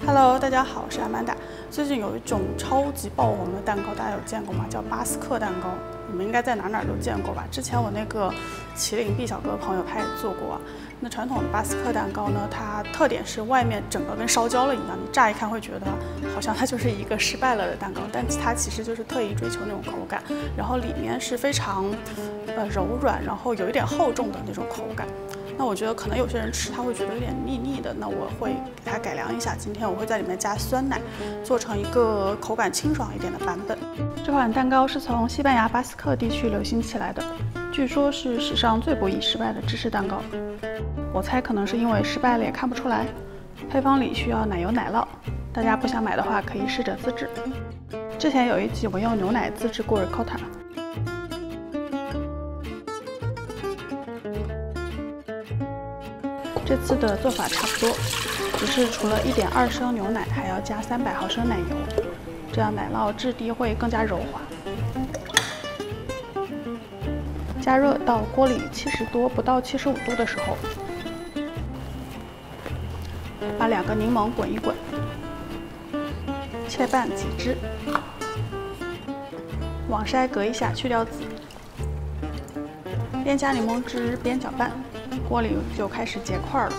Hello， 大家好，我是阿曼达。最近有一种超级爆红的蛋糕，大家有见过吗？叫巴斯克蛋糕，你们应该在哪都见过吧？之前我那个麒麟 B 小哥朋友他也做过啊。那传统的巴斯克蛋糕呢，它特点是外面整个跟烧焦了一样，你乍一看会觉得好像它就是一个失败了的蛋糕，但它其实就是特意追求那种口感，然后里面是非常柔软，然后有一点厚重的那种口感。那我觉得可能有些人吃它会觉得有点腻腻的，那我会给它改良一下。今天我会在里面加酸奶，做成一个口感清爽一点的版本。这款蛋糕是从西班牙巴斯克地区流行起来的，据说是史上最不易失败的芝士蛋糕。我猜可能是因为失败了也看不出来。配方里需要奶油奶酪，大家不想买的话可以试着自制。之前有一集我用牛奶自制过 ricotta。这次的做法差不多，只是除了1.2升牛奶，还要加300毫升奶油，这样奶酪质地会更加柔滑。加热到锅里70多不到75度的时候，把2个柠檬滚一滚，切半挤汁，网筛隔一下去掉籽，边加柠檬汁边搅拌。锅里就开始结块了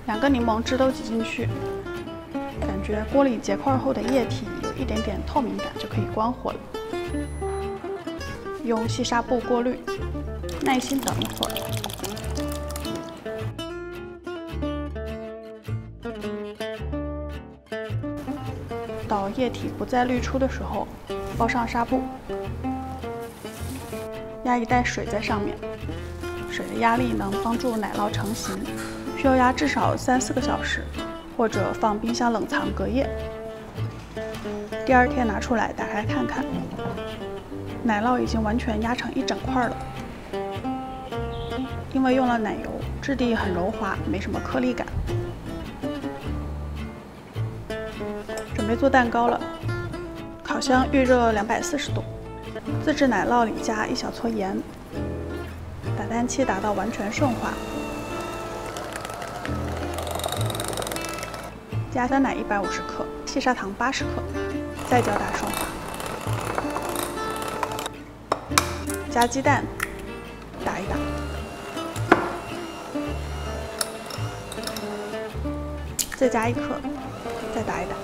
，2个柠檬汁都挤进去，感觉锅里结块后的液体有一点点透明感，就可以关火了。用细纱布过滤，耐心等一会儿。到液体不再滤出的时候，包上纱布。压一袋水在上面，水的压力能帮助奶酪成型，需要压至少3-4个小时，或者放冰箱冷藏隔夜。第2天拿出来打开看看，奶酪已经完全压成一整块了。因为用了奶油，质地很柔滑，没什么颗粒感。准备做蛋糕了，烤箱预热240度。自制奶酪里加1小撮盐，打蛋器打到完全顺滑，加酸奶150克，细砂糖80克，再搅打顺滑，加鸡蛋，打一打，再加1颗，再打一打。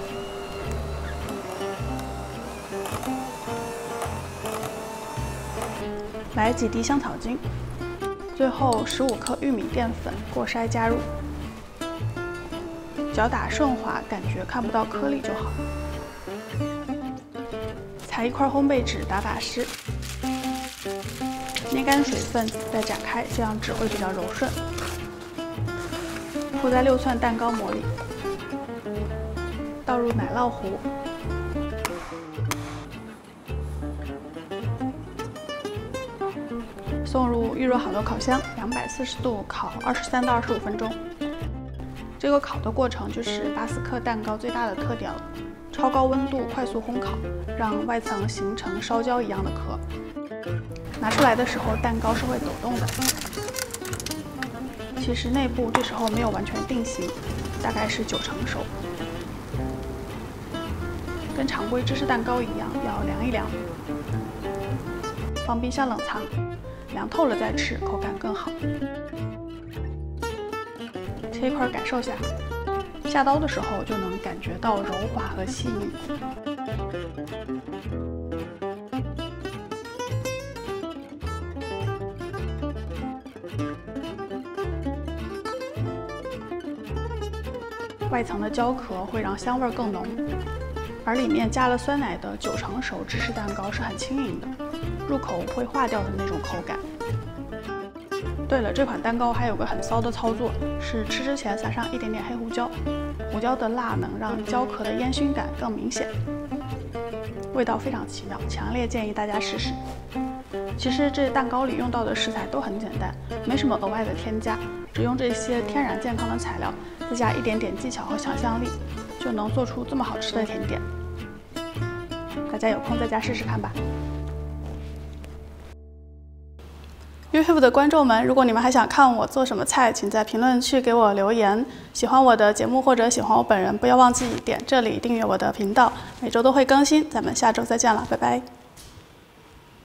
来几滴香草精，最后15克玉米淀粉过筛加入，搅打顺滑，感觉看不到颗粒就好。裁1块烘焙纸打打湿，捏干水分再展开，这样纸会比较柔顺。铺在6寸蛋糕模里，倒入奶酪糊。送入预热好的烤箱，240度烤23到25分钟。这个烤的过程就是巴斯克蛋糕最大的特点了，超高温度快速烘烤，让外层形成烧焦一样的壳。拿出来的时候，蛋糕是会抖动的。其实内部这时候没有完全定型，大概是90%熟。跟常规芝士蛋糕一样，要凉一凉，放冰箱冷藏。凉透了再吃，口感更好。切1块感受下，下刀的时候就能感觉到柔滑和细腻。外层的焦壳会让香味更浓，而里面加了酸奶的90%熟芝士蛋糕是很轻盈的。入口会化掉的那种口感。对了，这款蛋糕还有个很骚的操作，是吃之前撒上一点点黑胡椒，胡椒的辣能让焦壳的烟熏感更明显，味道非常奇妙，强烈建议大家试试。其实这蛋糕里用到的食材都很简单，没什么额外的添加，只用这些天然健康的材料，再加一点点技巧和想象力，就能做出这么好吃的甜点。大家有空在家试试看吧。YouTube 的观众们，如果你们还想看我做什么菜，请在评论区给我留言。喜欢我的节目或者喜欢我本人，不要忘记点这里订阅我的频道，每周都会更新。咱们下周再见了，拜拜。